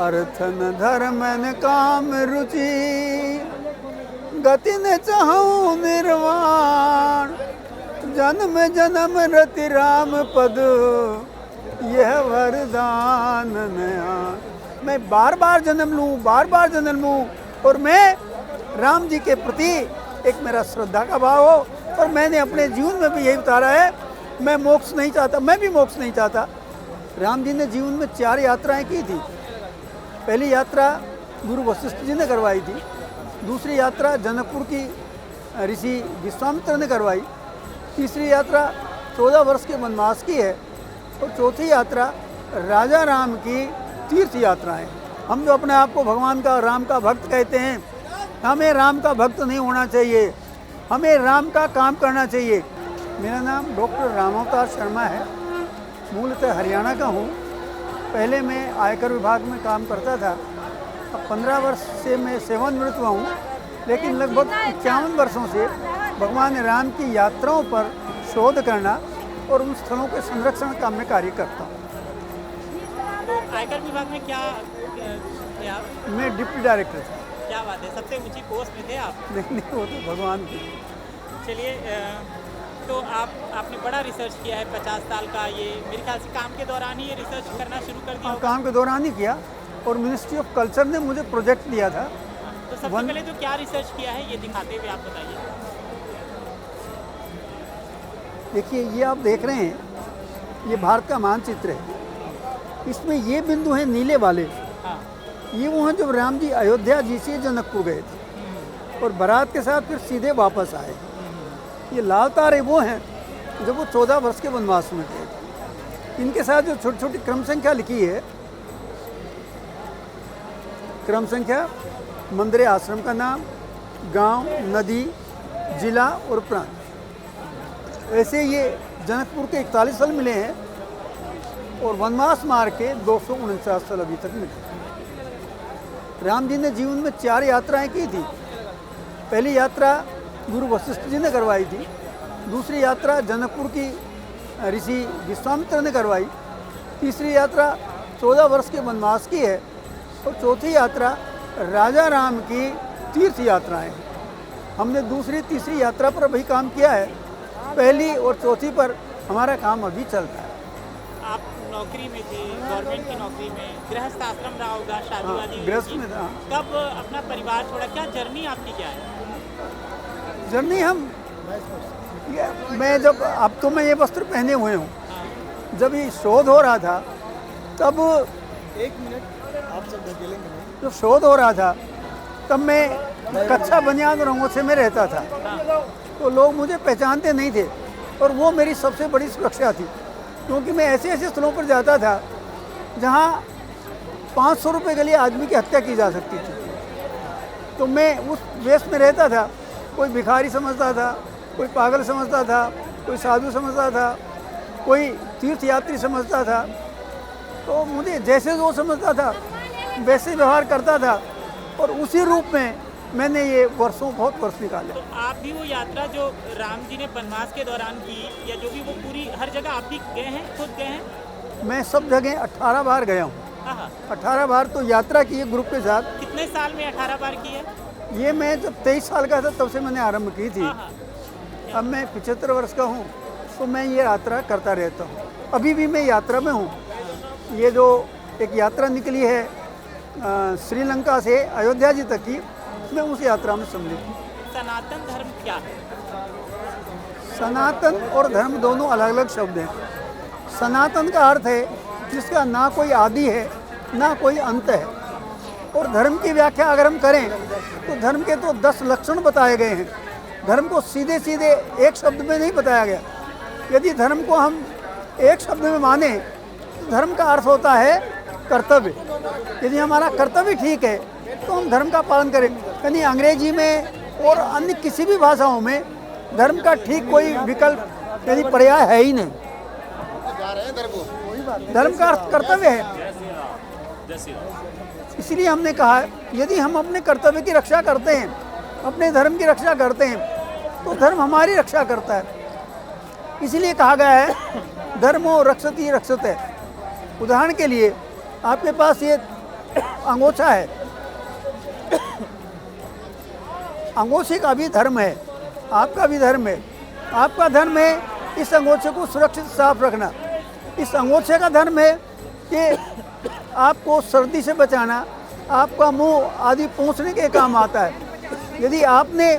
अर्थ न धर्म न काम रुचि, गति न चाहूं निर्वाण, जन्म जन्म रति राम पद, यह वरदान नया। मैं बार बार जन्म लूं, बार बार जन्म लूं, और मैं राम जी के प्रति एक मेरा श्रद्धा का भाव हो। और मैंने अपने जीवन में भी यही उतारा है, मैं मोक्ष नहीं चाहता, मैं भी मोक्ष नहीं चाहता। राम जी ने जीवन में 4 यात्राएं की थी। पहली यात्रा गुरु वशिष्ठ जी ने करवाई थी, दूसरी यात्रा जनकपुर की ऋषि विश्वामित्र ने करवाई, तीसरी यात्रा 14 वर्ष के वनवास की है, और चौथी यात्रा राजा राम की तीर्थ यात्रा है। हम जो अपने आप को भगवान का, राम का भक्त कहते हैं, हमें राम का भक्त नहीं होना चाहिए, हमें राम का काम करना चाहिए। मेरा नाम डॉक्टर रामावतार शर्मा है, मूलतः हरियाणा का हूँ। पहले मैं आयकर विभाग में काम करता था। अब 15 वर्ष से मैं सेवानिवृत्त हुआ हूँ, लेकिन लगभग 51 वर्षों से भगवान राम की यात्राओं पर शोध करना और उन स्थलों के संरक्षण का मैं कार्य करता हूँ। तो आयकर विभाग में क्या थे आप? मैं डिप्टी डायरेक्टर था। क्या बात है, सबसे ऊंची पोस्ट में थे आप? नहीं, वो तो भगवान की। चलिए, तो आपने बड़ा रिसर्च किया है 50 साल का। ये मेरे ख्याल से काम के दौरान ही ये रिसर्च करना शुरू कर दिया? काम के दौरान ही किया, और मिनिस्ट्री ऑफ कल्चर ने मुझे प्रोजेक्ट दिया था। तो सबसे पहले तो क्या रिसर्च किया है, ये दिखाते हुए आप बताइए। देखिए, ये आप देख रहे हैं, ये भारत का मानचित्र है। इसमें ये बिंदु हैं नीले वाले, हाँ। ये वो हैं जब राम जी अयोध्या जी से जनकपुर गए थे और बारात के साथ फिर सीधे वापस आए। ये लाल तारे वो हैं जब वो 14 वर्ष के वनवास में गए थे। इनके साथ जो छोटी छोटी क्रम संख्या लिखी है, क्रम संख्या, मंदिर आश्रम का नाम, गांव, नदी, जिला और प्रांत। ऐसे ये जनकपुर के 41 साल मिले हैं, और वनवास मार्ग के 249 साल अभी तक मिले। राम जी ने जीवन में 4 यात्राएं की थी। पहली यात्रा गुरु वशिष्ठ जी ने करवाई थी, दूसरी यात्रा जनकपुर की ऋषि विश्वामित्र ने करवाई, तीसरी यात्रा 14 वर्ष के वनवास की है, और चौथी यात्रा राजा राम की तीर्थ यात्राएं हैं। हमने दूसरी तीसरी यात्रा पर अभी काम किया है, पहली और चौथी पर हमारा काम अभी चलता है। आप नौकरी में थे, गवर्नमेंट की नौकरी में, गृहस्थ आश्रम रहा होगा, शादी वादी? गृहस्थ में था। कब अपना परिवार छोड़ा, क्या जर्नी आपकी क्या है? जर्नी मैं जब, अब तो मैं ये वस्त्र पहने हुए हूँ, जब ये शोध हो रहा था तब, एक मिनट आप सब ढकेलेंगे नहीं, जब शोध हो रहा था तब मैं कच्चा बनियान और अंगोछे में रहता था, तो लोग मुझे पहचानते नहीं थे, और वो मेरी सबसे बड़ी सुरक्षा थी, क्योंकि मैं ऐसे ऐसे स्थलों पर जाता था जहाँ 500 रुपये के लिए आदमी की हत्या की जा सकती थी। तो मैं उस वेश में रहता था, कोई भिखारी समझता था, कोई पागल समझता था, कोई साधु समझता था, कोई तीर्थयात्री समझता था। तो मुझे जैसे वो समझता था वैसे व्यवहार करता था, और उसी रूप में मैंने ये बहुत वर्ष निकाले। तो आप भी वो यात्रा जो राम जी ने वनवास के दौरान की, या जो भी वो पूरी हर जगह आप भी गए हैं, खुद गए हैं? मैं सब जगह 18 बार गया हूँ। 18 बार तो यात्रा की है ग्रुप के साथ। कितने साल में 18 बार की है? ये मैं जब 23 साल का था तब से मैंने आरंभ की थी। अब मैं 75 वर्ष का हूँ, तो मैं ये यात्रा करता रहता हूँ। अभी भी मैं यात्रा में हूँ। ये जो एक यात्रा निकली है श्रीलंका से अयोध्या जी तक की, मैं उस यात्रा में सम्मिलित हूँ। सनातन धर्म क्या है? सनातन और धर्म दोनों अलग अलग शब्द हैं। सनातन का अर्थ है जिसका ना कोई आदि है ना कोई अंत है, और धर्म की व्याख्या अगर हम करें तो धर्म के तो 10 लक्षण बताए गए हैं। धर्म को सीधे सीधे एक शब्द में नहीं बताया गया। यदि धर्म को हम एक शब्द में माने तो धर्म का अर्थ होता है कर्तव्य। यदि हमारा कर्तव्य ठीक है तो हम धर्म का पालन करें। यानी अंग्रेजी में और अन्य किसी भी भाषाओं में धर्म का ठीक कोई विकल्प यदि पर्याय है ही नहीं। धर्म का अर्थ कर्तव्य है। इसलिए हमने कहा है यदि हम अपने कर्तव्य की रक्षा करते हैं, अपने धर्म की रक्षा करते हैं, तो धर्म हमारी रक्षा करता है। इसलिए कहा गया है धर्मो रक्षति रक्षते। उदाहरण के लिए आपके पास ये अंगोछा है, अंगोछे का भी धर्म है, आपका भी धर्म है। आपका धर्म है इस अंगोछे को सुरक्षित साफ रखना। इस अंगोछे का धर्म है कि आपको सर्दी से बचाना, आपका मुंह आदि पोंछने के काम आता है। यदि आपने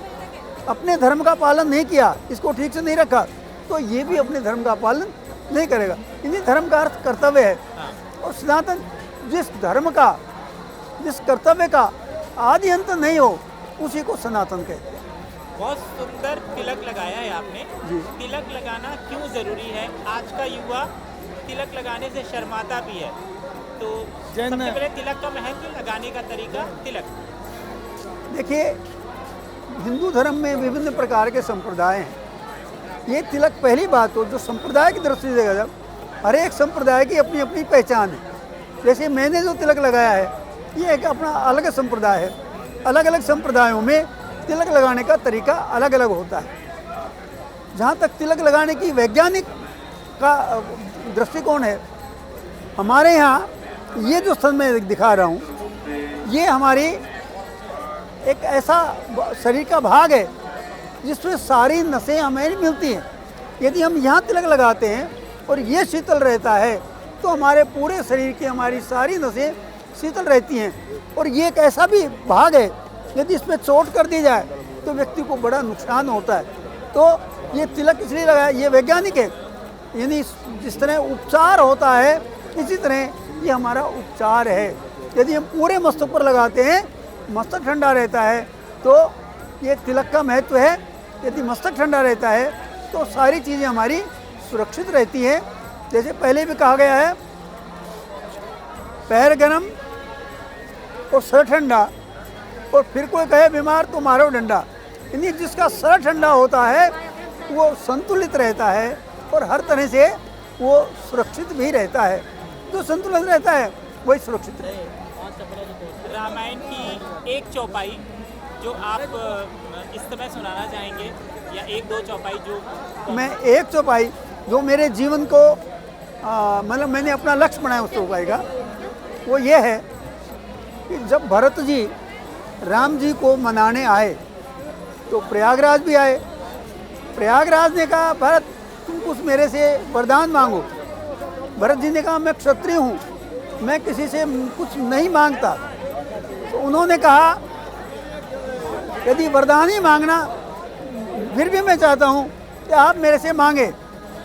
अपने धर्म का पालन नहीं किया, इसको ठीक से नहीं रखा, तो ये भी अपने धर्म का पालन नहीं करेगा। इन्हीं धर्म का अर्थ कर्तव्य है। और सनातन जिस धर्म का, जिस कर्तव्य का आदि अंत नहीं हो, उसी को सनातन कहते हैं। बहुत सुंदर तिलक लगाया है आपने। तिलक लगाना क्यों ज़रूरी है? आज का युवा तिलक लगाने से शर्माता भी है, तो सबसे पहले तिलक का महत्व, लगाने का तरीका, तिलक। देखिए, हिंदू धर्म में विभिन्न प्रकार के संप्रदाय हैं। ये तिलक पहली बात हो जो संप्रदाय की दृष्टि से देखा, जब हर एक संप्रदाय की अपनी अपनी पहचान है। जैसे मैंने जो तिलक लगाया है, ये एक अपना अलग संप्रदाय है। अलग अलग संप्रदायों में तिलक लगाने का तरीका अलग अलग होता है। जहाँ तक तिलक लगाने की वैज्ञानिक का दृष्टिकोण है, हमारे यहाँ ये जो स्तन में दिखा रहा हूँ, ये हमारी एक ऐसा शरीर का भाग है जिसमें सारी नसें हमें मिलती हैं। यदि हम यहाँ तिलक लगाते हैं और ये शीतल रहता है, तो हमारे पूरे शरीर की हमारी सारी नसें शीतल रहती हैं। और ये एक ऐसा भी भाग है, यदि इसमें चोट कर दी जाए तो व्यक्ति को बड़ा नुकसान होता है। तो ये तिलक इसलिए लगाया, ये वैज्ञानिक है। यानी जिस तरह उपचार होता है, इसी तरह ये हमारा उपचार है। यदि हम पूरे मस्तक पर लगाते हैं, मस्तक ठंडा रहता है, तो ये तिलक का महत्व है। यदि मस्तक ठंडा रहता है तो सारी चीज़ें हमारी सुरक्षित रहती हैं। जैसे पहले भी कहा गया है, पैर गरम और सर ठंडा, और फिर कोई कहे बीमार तो मारो डंडा। यानी जिसका सर ठंडा होता है वो संतुलित रहता है और हर तरह से वो सुरक्षित भी रहता है। जो संतुलित रहता है वही सुरक्षित रहता है। रामायण की एक चौपाई जो आप इस समय सुनाना चाहेंगे, या एक दो चौपाई जो? मैं एक चौपाई जो मेरे जीवन को मतलब मैंने अपना लक्ष्य बनाया उस चौपाई का, वो ये है कि जब भरत जी राम जी को मनाने आए तो प्रयागराज भी आए। प्रयागराज ने कहा, भरत तुम कुछ मेरे से वरदान मांगो। भरत जी ने कहा, मैं क्षत्रिय हूँ, मैं किसी से कुछ नहीं मांगता। तो उन्होंने कहा, यदि वरदान ही मांगना फिर भी मैं चाहता हूँ कि आप मेरे से मांगे।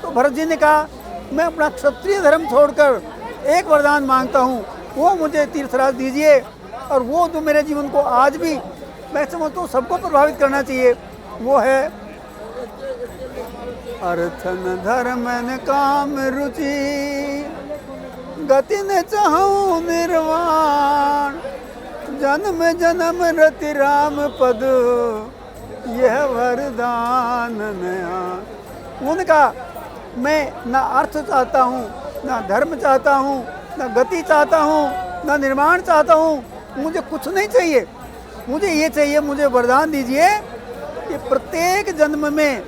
तो भरत जी ने कहा, मैं अपना क्षत्रिय धर्म छोड़कर एक वरदान मांगता हूँ, वो मुझे तीर्थराज दीजिए। और वो जो मेरे जीवन को आज भी मैं समझता हूँ सबको प्रभावित करना चाहिए, वो है अर्थन धर्मन काम रुचि, गति न चाहूं निर्वाण, जन्म जन्म रति राम पद, यह वरदान नया। उन्होंने कहा, मैं ना अर्थ चाहता हूँ, ना धर्म चाहता हूँ, ना गति चाहता हूँ, ना निर्माण चाहता हूँ। मुझे कुछ नहीं चाहिए, मुझे ये चाहिए, मुझे वरदान दीजिए कि प्रत्येक जन्म में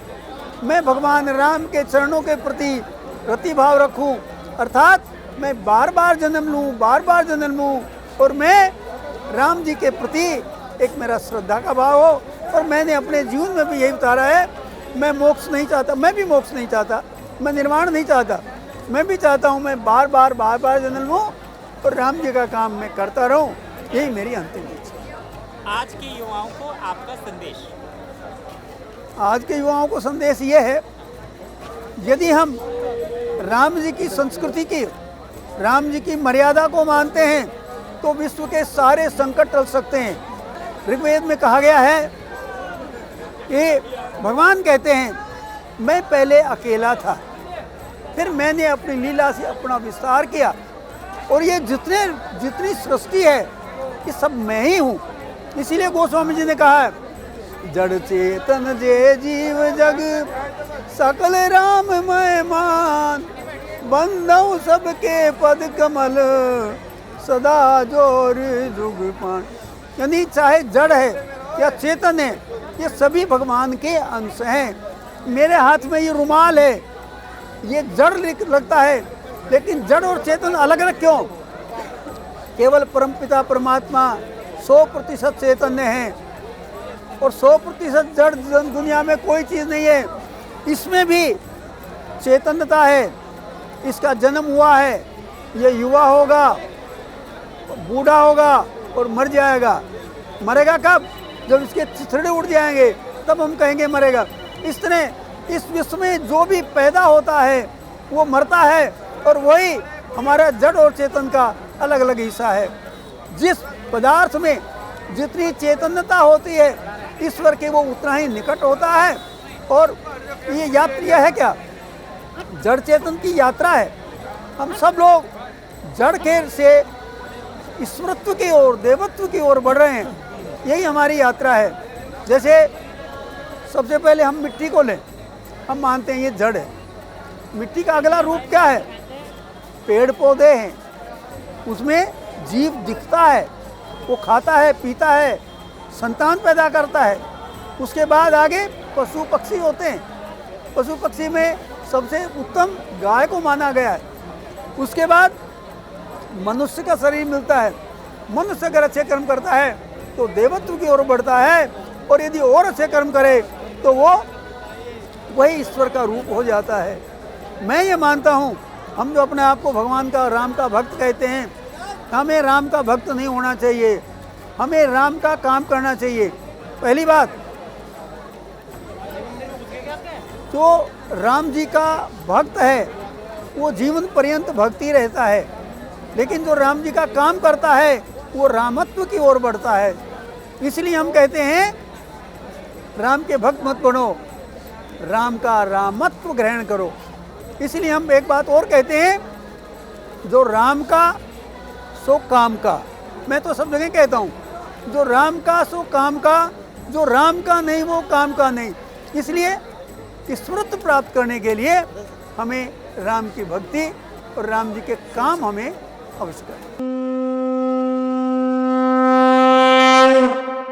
मैं भगवान राम के चरणों के प्रति रति भाव रखूं। अर्थात मैं बार बार जन्म लूँ, बार बार जन्म लूँ, और मैं राम जी के प्रति एक मेरा श्रद्धा का भाव हो। और मैंने अपने जीवन में भी यही उतारा है, मैं मोक्ष नहीं चाहता, मैं भी मोक्ष नहीं चाहता, मैं निर्माण नहीं चाहता, मैं भी चाहता हूँ मैं बार बार जन्म लूँ और राम जी का काम मैं करता रहूँ। यही मेरी अंतिम इच्छा। आज के युवाओं को आपका संदेश? आज के युवाओं को संदेश ये है, यदि हम राम जी की संस्कृति की, राम जी की मर्यादा को मानते हैं तो विश्व के सारे संकट टल सकते हैं। ऋग्वेद में कहा गया है कि भगवान कहते हैं, मैं पहले अकेला था, फिर मैंने अपनी लीला से अपना विस्तार किया, और ये जितनी सृष्टि है ये सब मैं ही हूँ। इसीलिए गोस्वामी जी ने कहा है, जड़ चेतन जे जीव जग सकल राम मैं मान, बंधौ सबके पद कमल सदा जोर जुग पान। यानी चाहे जड़ है या चेतन है, ये सभी भगवान के अंश हैं। मेरे हाथ में ये रुमाल है, ये जड़ लगता है, लेकिन जड़ और चेतन अलग अलग क्यों? केवल परमपिता परमात्मा 100% चैतन्य हैं और 100% जड़ दुनिया में कोई चीज़ नहीं है। इसमें भी चैतन्यता है। इसका जन्म हुआ है, ये युवा होगा, बूढ़ा होगा और मर जाएगा। मरेगा कब? जब इसके चिथड़े उड़ जाएंगे तब हम कहेंगे मरेगा। इस तरह इस विश्व में जो भी पैदा होता है वो मरता है और वही हमारा जड़ और चेतन का अलग अलग हिस्सा है। जिस पदार्थ में जितनी चैतन्यता होती है ईश्वर के वो उतना ही निकट होता है। और ये यात्रा है क्या? जड़ चेतन की यात्रा है। हम सब लोग जड़ खेर से ईश्वरत्व की ओर, देवत्व की ओर बढ़ रहे हैं। यही हमारी यात्रा है। जैसे सबसे पहले हम मिट्टी को लें, हम मानते हैं ये जड़ है। मिट्टी का अगला रूप क्या है? पेड़ पौधे हैं, उसमें जीव दिखता है, वो खाता है, पीता है, संतान पैदा करता है। उसके बाद आगे पशु पक्षी होते हैं। पशु पक्षी में सबसे उत्तम गाय को माना गया है। उसके बाद मनुष्य का शरीर मिलता है। मनुष्य अगर अच्छे कर्म करता है तो देवत्व की ओर बढ़ता है और यदि और अच्छे कर्म करे तो वो वही ईश्वर का रूप हो जाता है। मैं ये मानता हूँ, हम जो अपने आप को भगवान का, राम का भक्त कहते हैं, हमें राम का भक्त नहीं होना चाहिए। हमें राम का काम करना चाहिए। पहली बात, जो राम जी का भक्त है वो जीवन पर्यंत भक्ति रहता है, लेकिन जो राम जी का काम करता है वो रामत्व की ओर बढ़ता है। इसलिए हम कहते हैं राम के भक्त मत बनो, राम का रामत्व ग्रहण करो। इसलिए हम एक बात और कहते हैं, जो राम का सो काम का। मैं तो सब जगह कहता हूँ, जो राम का सो काम का, जो राम का नहीं वो काम का नहीं। इसलिए ईश्वरत्व प्राप्त करने के लिए हमें राम की भक्ति और राम जी के काम हमें अवश्य करना।